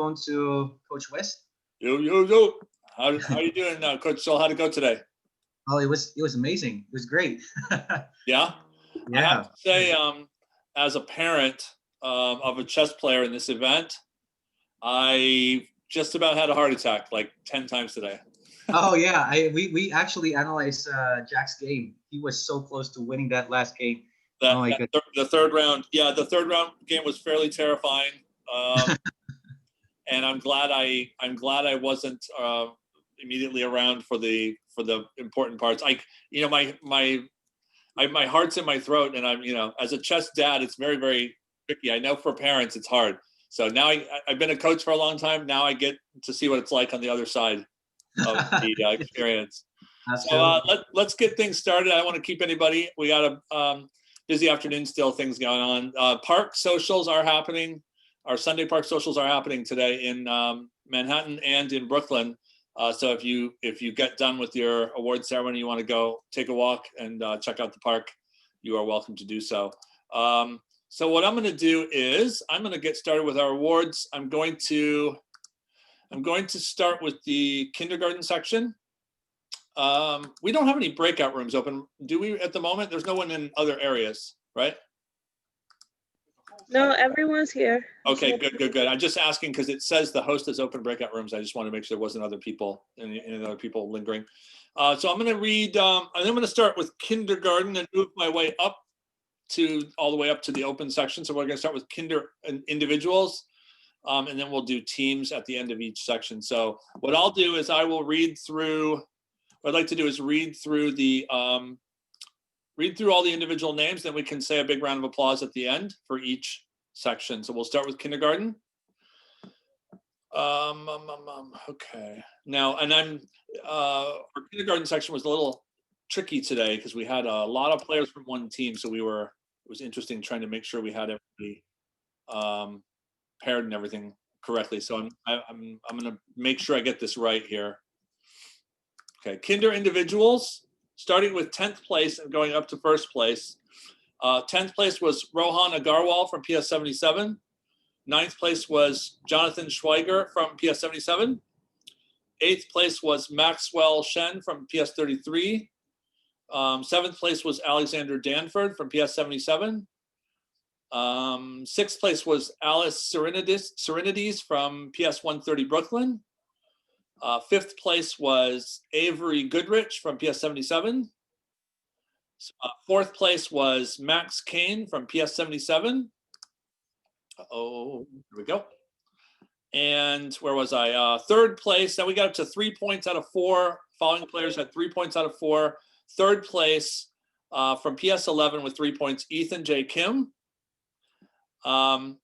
Phone to Coach West. Yo. How you doing, Coach Sol? How'd it go today? Oh, it was amazing. It was great. Yeah. Yeah. I have to say, as a parent of a chess player in this event, I just about had a heart attack like 10 times today. Oh yeah, we actually analyzed Jack's game. He was so close to winning that last game. The third round, the third round game was fairly terrifying, and I'm glad I wasn't immediately around for the important parts. My heart's in my throat, and I'm as a chess dad, it's very, very tricky. I know for parents it's hard. So now I've been a coach for a long time. Now I get to see what it's like on the other side of the experience. So let's get things started. I don't want to keep anybody. We got a busy afternoon still, things going on. Park socials are happening. Our Sunday park socials are happening today in Manhattan and in Brooklyn. So if you get done with your award ceremony, you want to go take a walk and check out the park, you are welcome to do so. So what I'm going to do is I'm going to get started with our awards. I'm going to start with the kindergarten section. We don't have any breakout rooms open, do we, at the moment? There's no one in other areas, right? No, everyone's here. Okay, good. I'm just asking because it says the host has open breakout rooms. I just want to make sure there wasn't other people, any other people lingering. So I'm going to read, and I'm going to start with kindergarten and move my way up all the way up to the open section. So we're going to start with kinder and individuals, and then we'll do teams at the end of each section. So what I'll do is I will read through. What I'd like to do is read through all the individual names. Then we can say a big round of applause at the end for each section. So we'll start with kindergarten. Okay. Now, and our kindergarten section was a little tricky today because we had a lot of players from one team. So it was interesting trying to make sure we had everybody paired and everything correctly. So I'm going to make sure I get this right here. Okay, kinder individuals, starting with 10th place and going up to first place. 10th place was Rohan Agarwal from PS77. 9th place was Jonathan Schweiger from PS77. 8th place was Maxwell Shen from PS33. 7th place was Alexander Danford from PS77. 6th place was Alice Serenides from PS130 Brooklyn. 5th place was Avery Goodrich from PS77. 4th place was Max Kane from PS77. Here we go. And where was I? 3rd place. Now we got up to 3 points out of 4. Following players had 3 points out of 4. 3rd place from PS11 with 3 points, Ethan J. Kim. 2nd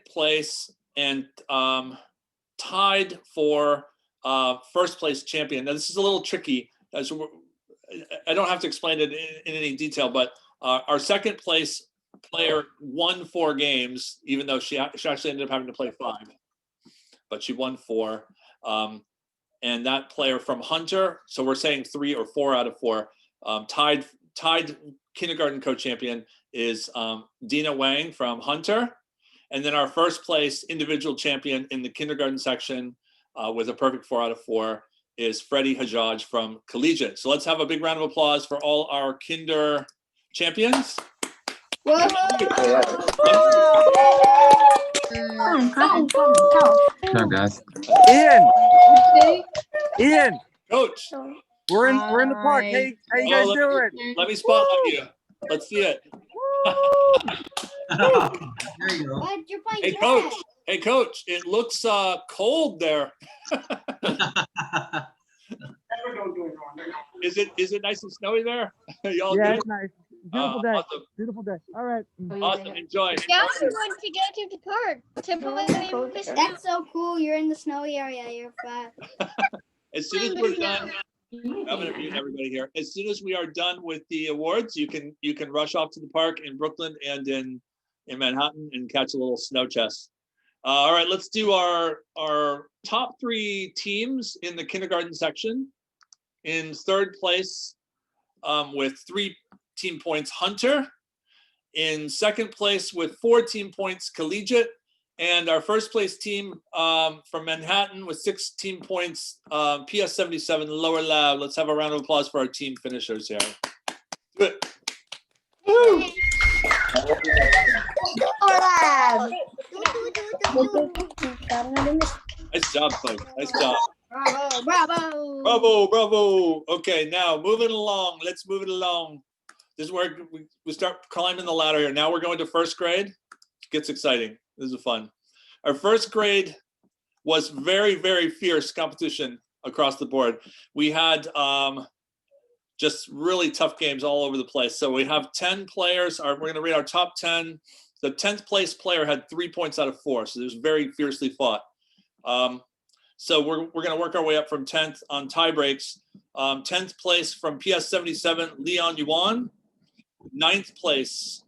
place and tied for first place champion. Now this is a little tricky. I don't have to explain it in any detail, but our 2nd place player won 4 games, even though she actually ended up having to play 5, but she won 4. And that player from Hunter, so we're saying 3 or 4 out of 4, tied kindergarten co-champion is Dina Wang from Hunter. And then our first place individual champion in the kindergarten section with a perfect 4 out of 4 is Freddie Hajjaj from Collegiate. So let's have a big round of applause for all our kinder champions. Whoa. What's up, guys? Ian, Coach, we're in the park. Hey, how you guys doing? Let me spotlight you. Let's see it. There you go. Hey, coach. It looks cold there. Is it nice and snowy there? Y'all Yeah, good? it's nice. Beautiful day. Awesome. Beautiful day. All right. Awesome. Enjoy. Yeah, we want to get to the park. That's so cool. You're in the snowy area. You're fat. As soon as we're done, I'm going to mute everybody here. As soon as we are done with the awards, you can rush off to the park in Brooklyn and in Manhattan and catch a little snow chest. All right, let's do our top 3 teams in the kindergarten section. In 3rd place with 3 team points, Hunter. In 2nd place with 4 team points, Collegiate. And our first place team from Manhattan with 16 points, PS 77 Lower Lab. Let's have a round of applause for our team finishers here. Do it. Woo! Nice job, folks. Nice job. Bravo, bravo. Bravo, bravo. Okay, now moving along. Let's move it along. This is where we start climbing the ladder here. Now we're going to first grade. It gets exciting. This is fun. Our first grade was very, very fierce competition across the board. We had just really tough games all over the place. So we have 10 players. We're going to read our top 10. The 10th place player had 3 points out of 4. So it was very fiercely fought. So we're going to work our way up from 10th on tie breaks. 10th place from PS 77, Leon Yuan. 9th place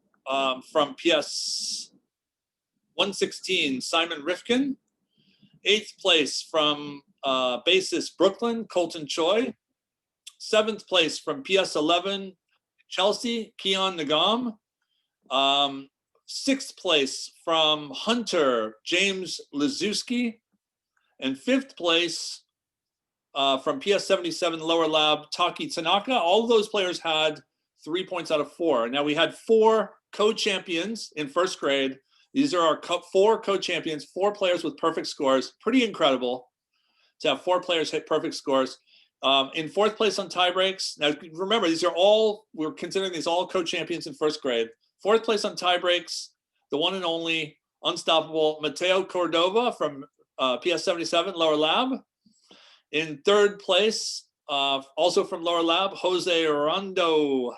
from PS 116, Simon Rifkin. 8th place from bassist Brooklyn, Colton Choi. 7th place from PS 11, Chelsea, Keon Nagam. 6th place from Hunter, James Lizuski. And 5th place from PS 77 Lower Lab, Taki Tanaka. All of those players had 3 points out of 4. Now we had 4 co-champions in first grade. These are our 4 co-champions, 4 players with perfect scores. Pretty incredible to have 4 players hit perfect scores. In 4th place on tie breaks. Now remember, we're considering these all co-champions in first grade. 4th place on tie breaks, the one and only unstoppable Mateo Cordova from PS 77 Lower Lab. In 3rd place, also from Lower Lab, Jose Rondo.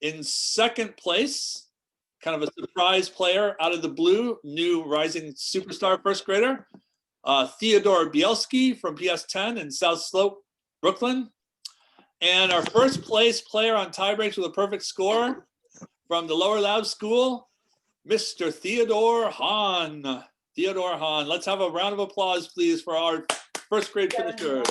In 2nd place, kind of a surprise player out of the blue, new rising superstar first grader, Theodore Bielski from PS 10 in South Slope, Brooklyn. And our first place player on tie breaks with a perfect score from the Lower Lab School, Mr. Theodore Hahn. Theodore Hahn. Let's have a round of applause, please, for our first grade finisher.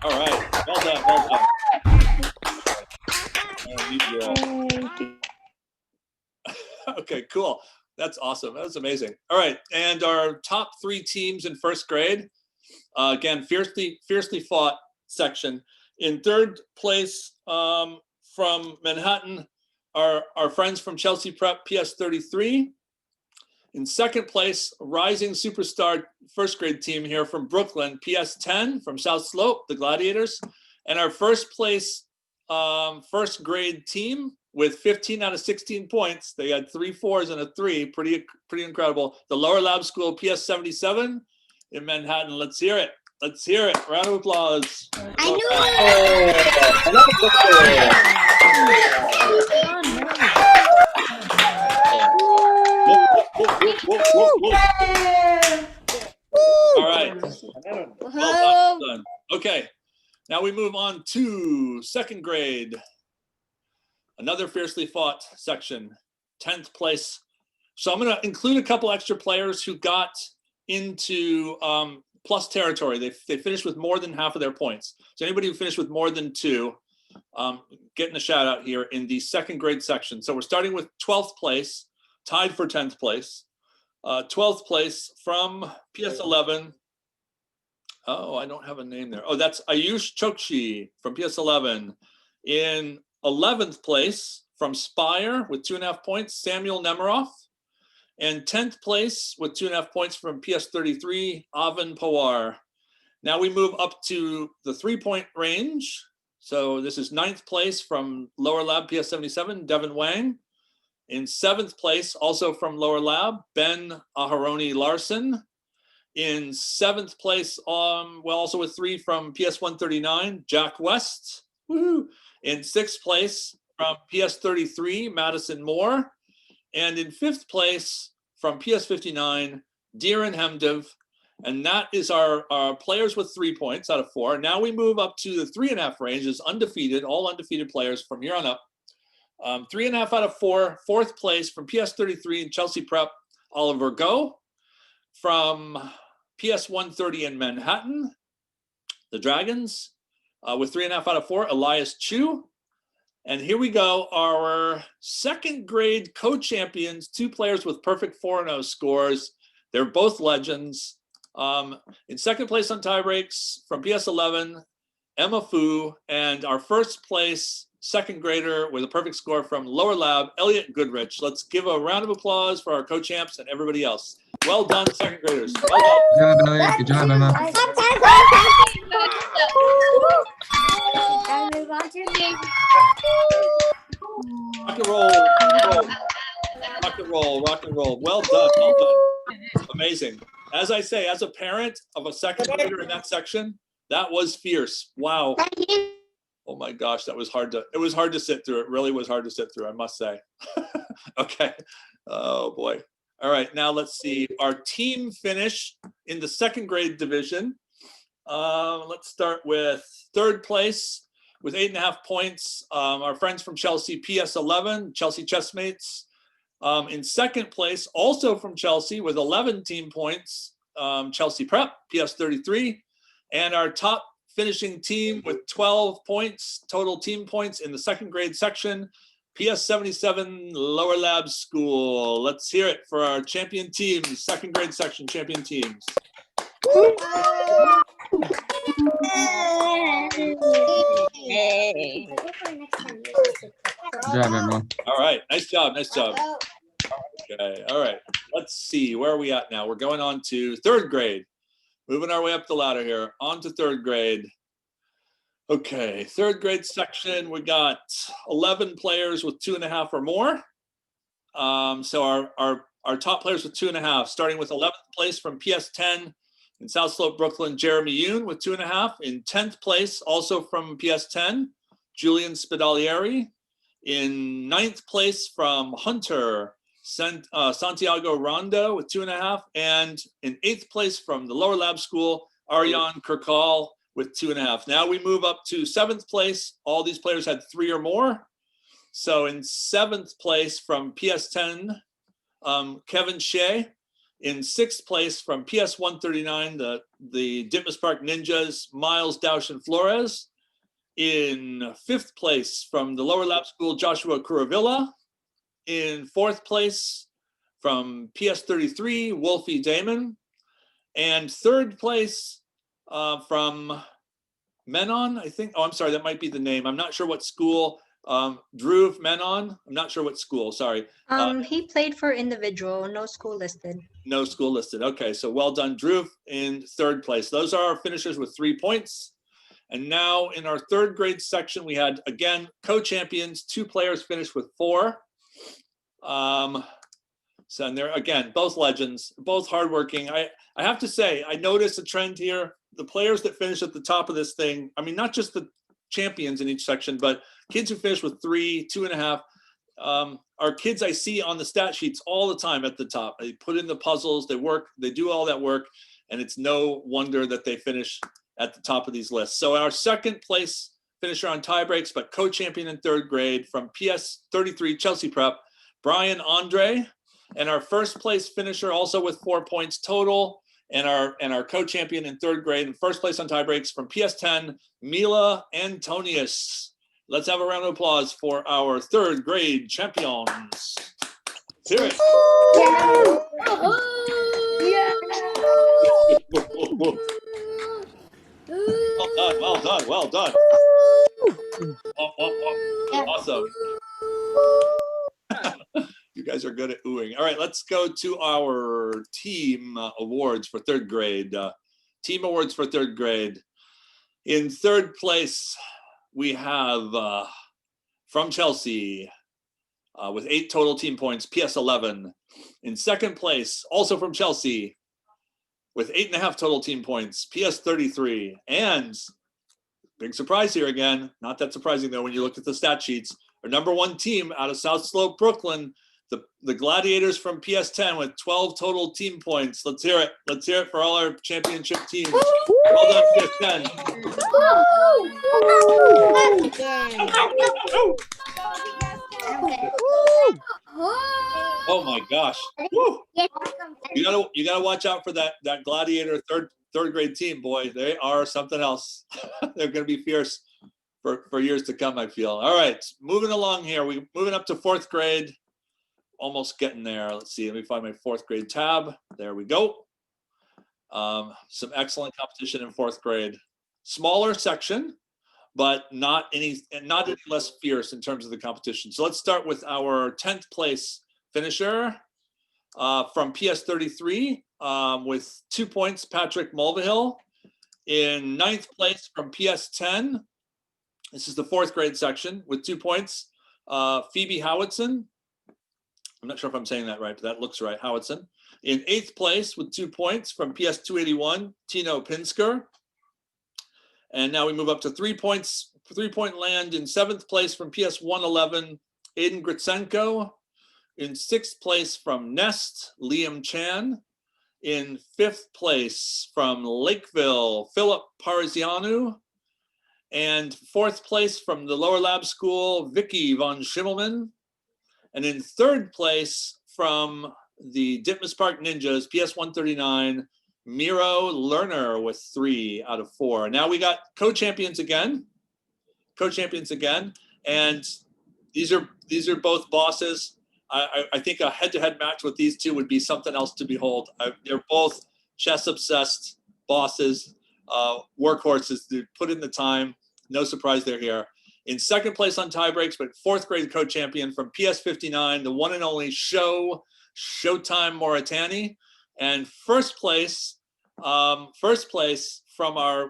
All right. Well done. Well done. Okay, cool. That's awesome. That's amazing. All right. And our top 3 teams in first grade. Again, fiercely fought section. In 3rd place from Manhattan, our friends from Chelsea Prep, PS 33. In 2nd place, rising superstar first grade team here from Brooklyn, PS 10 from South Slope, the Gladiators. And our first place first grade team with 15 out of 16 points. They had 3 4s and a 3. Pretty incredible. The Lower Lab School, PS 77 in Manhattan. Let's hear it. Let's hear it. Round of applause. I knew All right. Well done. Okay. Now we move on to 2nd grade. Another fiercely fought section, 10th place. So I'm going to include a couple extra players who got into plus territory. They finished with more than half of their points. So anybody who finished with more than 2, getting a shout out here in the 2nd grade section. So we're starting with 12th place, tied for 10th place. 12th place from PS 11. Oh, I don't have a name there. Oh, that's Ayush Chokshi from PS 11. In 11th place from Spire with 2.5 points, Samuel Nemiroff. And 10th place with 2.5 points from PS 33, Avin Pawar. Now we move up to the 3-point range. So this is 9th place from Lower Lab, PS 77, Devin Wang. In 7th place, also from Lower Lab, Ben Aharoni Larson. In 7th place, also with 3 from PS 139, Jack West. Woohoo! In 6th place from PS 33, Madison Moore. And in 5th place from PS 59, Diran Hemdev. And that is our players with 3 points out of 4. Now we move up to the 3.5 range, is undefeated, all undefeated players from here on up. 3.5 out of 4, 4th place from PS 33 in Chelsea Prep, Oliver Go. From PS 130 in Manhattan, the Dragons, with 3.5 out of 4, Elias Chu. And here we go, our second grade co-champions, 2 players with perfect 4-0 scores. They're both legends. In second place on tie breaks from PS11, Emma Fu, and our first place second grader with a perfect score from Lower Lab, Elliot Goodrich. Let's give a round of applause for our co-champs and everybody else. Well done, second graders. Well done. Good job, Elliot. Good job, Emma. Rock and roll, rock and roll, rock and roll. Well done, well done. Amazing. As I say, as a parent of a second grader in that section, that was fierce. Wow. Oh my gosh, it was hard to sit through. It really was hard to sit through, I must say. Okay. Oh boy. All right, now let's see our team finish in the second grade division. Let's start with third place with 8.5 points. Our friends from Chelsea, PS11, Chelsea Chessmates. In second place, also from Chelsea with 11 team points, Chelsea Prep, PS33. And our top finishing team with 12 points, total team points in the second grade section, PS77 Lower Lab School. Let's hear it for our champion teams, second grade section champion teams. Good job, everyone. All right, nice job, nice job. Okay, all right, let's see, where are we at now? We're going on to third grade. Moving our way up the ladder here, on to third grade. Okay, third grade section, we got 11 players with 2.5 or more. So our top players with 2.5, starting with 11th place from PS10 in South Slope, Brooklyn, Jeremy Yoon with 2.5. In 10th place, also from PS10, Julian Spidalieri. In 9th place from Hunter, Santiago Rondo with 2.5. And in 8th place from the Lower Lab School, Aryan Kirkal with 2.5. Now we move up to 7th place. All these players had 3 or more. So in 7th place from PS10, Kevin Shea. In 6th place from PS139, the Ditmas Park Ninjas, Miles Daushin Flores. In 5th place from the Lower Lab School, Joshua Kuravilla. In 4th place from PS33, Wolfie Damon. And 3rd place from Menon, I think. Oh, I'm sorry, that might be the name. I'm not sure what school. Dhruv Menon, I'm not sure what school, sorry. He played for individual, no school listed. No school listed. Okay, so well done, Dhruv, in 3rd place. Those are our finishers with 3 points. And now in our third grade section, we had, again, co-champions, 2 players finished with 4. So and they're, again, both legends, both hardworking. I have to say, I noticed a trend here. The players that finish at the top of this thing, I mean, not just the champions in each section, but kids who finish with 3, 2.5, are kids I see on the stat sheets all the time at the top. They put in the puzzles, they work, they do all that work, and it's no wonder that they finish at the top of these lists. So our second place finisher on tie breaks, but co-champion in third grade from PS33 Chelsea Prep, Brian Andre, and our first place finisher also with 4 points total, and our co-champion in third grade and first place on tie breaks from PS10, Mila Antonius. Let's have a round of applause for our third grade champions. Let's hear it. Well done, well done, well done. Awesome. You guys are good at oohing. All right, let's go to our team awards for third grade. Team awards for third grade. In third place, we have from Chelsea with 8 total team points, PS11. In second place, also from Chelsea with 8.5 total team points, PS33. And big surprise here again, not that surprising though when you look at the stat sheets, our number 1 team out of South Slope, Brooklyn, the Gladiators from PS10 with 12 total team points. Let's hear it. Let's hear it for all our championship teams. Well done, PS10. Oh my gosh. Woo. You gotta watch out for that Gladiator third grade team, boy. They are something else. They're gonna be fierce for years to come, I feel. All right, moving along here. We're moving up to fourth grade. Almost getting there. Let's see. Let me find my fourth grade tab. There we go. Some excellent competition in fourth grade. Smaller section, but not any less fierce in terms of the competition. So let's start with our 10th place finisher from PS33 with 2 points, Patrick Mulvihill. In 9th place from PS10, this is the fourth grade section with 2 points, Phoebe Howitson. I'm not sure if I'm saying that right, but that looks right, Howitson. In 8th place with 2 points from PS281, Tino Pinsker. And now we move up to 3 points, 3-point land in 7th place from PS111, Aiden Gritsenko. In 6th place from Nest, Liam Chan. In 5th place from Lakeville, Philip Parzianu. And 4th place from the Lower Lab School, Vicky von Schimmelman. And in 3rd place from the Ditmas Park Ninjas, PS139, Miro Lerner with 3 out of 4. Now we got co-champions again. And these are both bosses. I think a head-to-head match with these two would be something else to behold. They're both chess-obsessed bosses, workhorses. They put in the time. No surprise they're here. In 2nd place on tie breaks, but 4th grade co-champion from PS59, the one and only Showtime Moritani. And first place from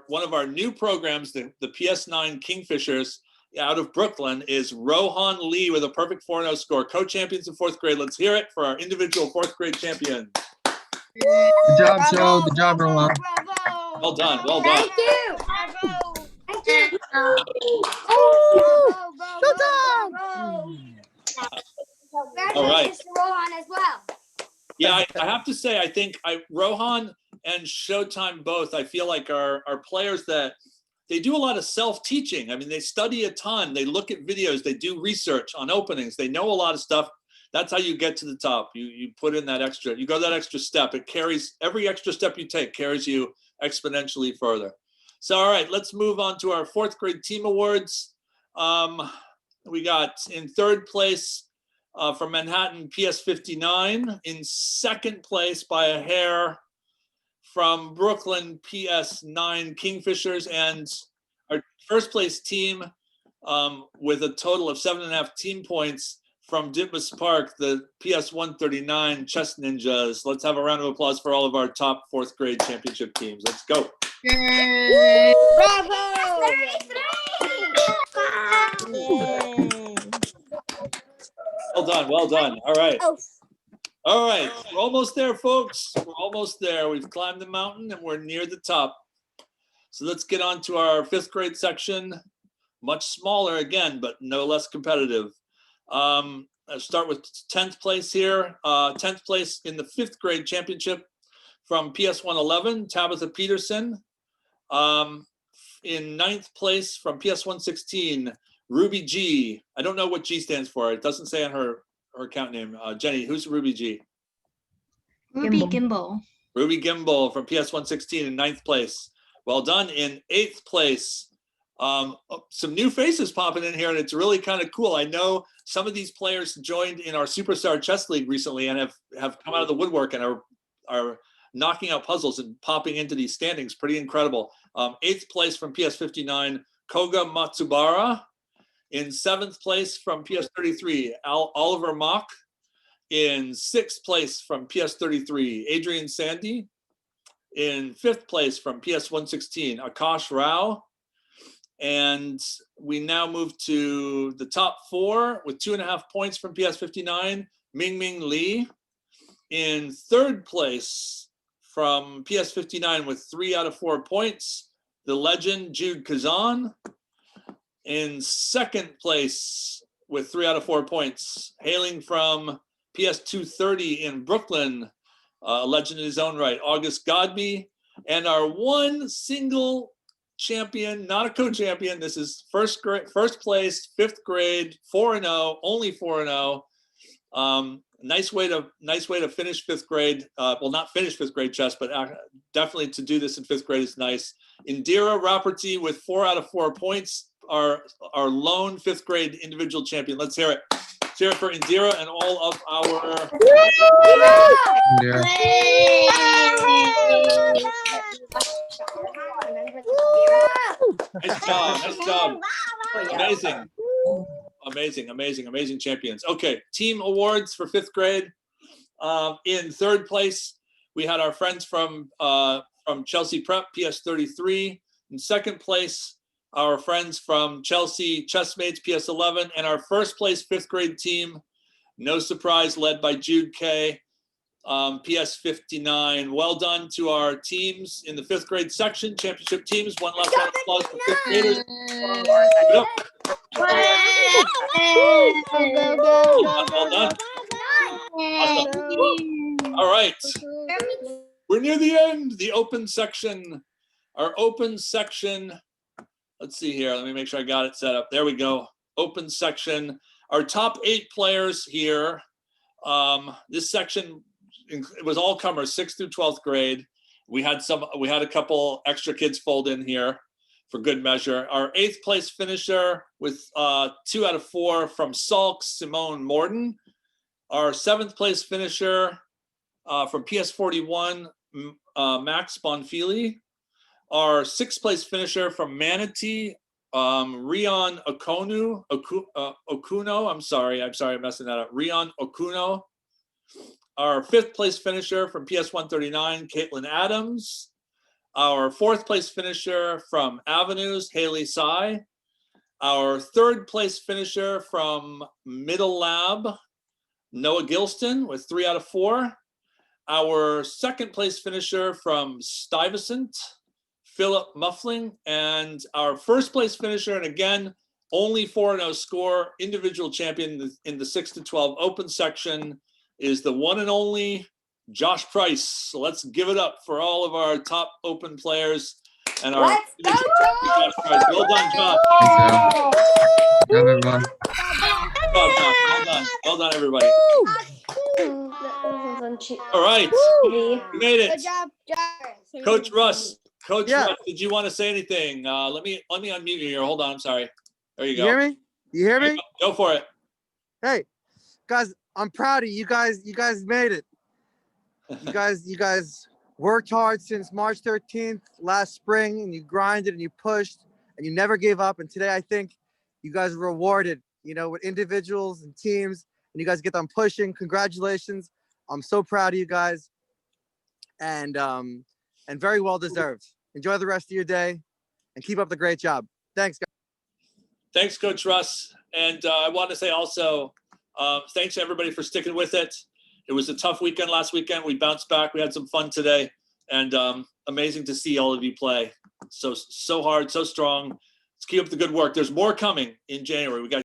one of our new programs, the PS9 Kingfishers out of Brooklyn, is Rohan Lee with a perfect 4-0 score. Co-champions in 4th grade. Let's hear it for our individual 4th grade champions. Good job, Joe. Good job, everyone. Well done. Thank you. Bravo. Thank you. All right. Congratulations to Rohan as well. Yeah, I have to say, I think Rohan and Showtime both, I feel like are players that they do a lot of self-teaching. I mean, they study a ton. They look at videos. They do research on openings. They know a lot of stuff. That's how you get to the top. You put in that extra, you go that extra step. It carries, every extra step you take carries you exponentially further. So, all right, let's move on to our 4th grade team awards. We got in 3rd place from Manhattan, PS59. In 2nd place by a hair from Brooklyn, PS9 Kingfishers. And our 1st place team with a total of 7.5 team points from Ditmas Park, the PS139 Chess Ninjas. Let's have a round of applause for all of our top 4th grade championship teams. Let's go. Yay! Bravo! 33! Well done. All right. We're almost there, folks. We're almost there. We've climbed the mountain and we're near the top. So let's get on to our 5th grade section. Much smaller again, but no less competitive. Let's start with 10th place here. 10th place in the 5th grade championship from PS111, Tabitha Peterson. In 9th place from PS116, Ruby G. I don't know what G stands for. It doesn't say on her account name. Jenny, who's Ruby G? Ruby Gimbal. Ruby Gimbal from PS116 in 9th place. Well done. In 8th place, some new faces popping in here, and it's really kind of cool. I know some of these players joined in our Superstar Chess League recently and have come out of the woodwork and are knocking out puzzles and popping into these standings. Pretty incredible. 8th place from PS59, Koga Matsubara. In 7th place from PS33, Oliver Mock. In 6th place from PS33, Adrian Sandy. In 5th place from PS116, Akash Rao. And we now move to the top 4 with 2.5 points from PS59, Ming Lee. In 3rd place from PS59 with 3 out of 4 points, the legend Jude Kazan. In 2nd place with 3 out of 4 points, hailing from PS230 in Brooklyn, a legend in his own right, August Godby. And our one single champion, not a co-champion, this is first place, 5th grade, 4-0, only 4-0. nice way to finish fifth grade. Well, not finish fifth grade chess, but definitely to do this in fifth grade is nice. Indira Rapperty with 4 out of 4 points, our lone fifth grade individual champion. Let's hear it. Let's hear it for Indira and all of our. There. Nice job. Nice job. Amazing champions. Okay, team awards for fifth grade. In third place, we had our friends from Chelsea Prep, PS33. In second place, our friends from Chelsea Chessmates, PS11. And our first place fifth grade team, no surprise, led by Jude K, PS59. Well done to our teams in the fifth grade section, championship teams. One last round of applause for fifth graders. Yep. Well done. Awesome. All right. We're near the end. The open section. Our open section. Let's see here. Let me make sure I got it set up. There we go. Open section. Our top 8 players here. This section, it was all comers, 6th through 12th grade. We had a couple extra kids fold in here for good measure. Our 8th place finisher with 2 out of 4 from Salk, Simone Morden. Our 7th place finisher from PS41, Max Bonfili. Our 6th place finisher from Manatee, Rion Okuno. I'm sorry, I'm messing that up. Rion Okuno. Our 5th place finisher from PS139, Caitlin Adams. Our 4th place finisher from Avenues, Haley Sai. Our 3rd place finisher from Middle Lab, Noah Gilston with 3 out of 4. Our 2nd place finisher from Stuyvesant, Philip Muffling. And our 1st place finisher, and again, only 4-0 score, individual champion in the 6 to 12 open section, is the one and only Josh Price. So let's give it up for all of our top open players and our Josh Price. Well done, Josh. Thanks, Al. Good job, everyone. Well done, everybody. All right, we made it. Good job, Josh. Coach Russ, Yeah. Russ, did you want to say anything? Let me unmute you here. Hold on, I'm sorry. There you You go. hear me? You hear me? Go for it. Hey, guys, I'm proud of you guys. You guys made it. You guys worked hard since March 13th last spring, and you grinded and you pushed and you never gave up. And today I think you guys were rewarded, with individuals and teams, and you guys get them pushing. Congratulations. I'm so proud of you guys, and very well deserved. Enjoy the rest of your day and keep up the great job. Thanks, guys. Thanks, Coach Russ. And I want to say also, thanks to everybody for sticking with it. It was a tough weekend last weekend. We bounced back. We had some fun today, and amazing to see all of you play. So hard, so strong. Let's keep up the good work. There's more coming in January. We got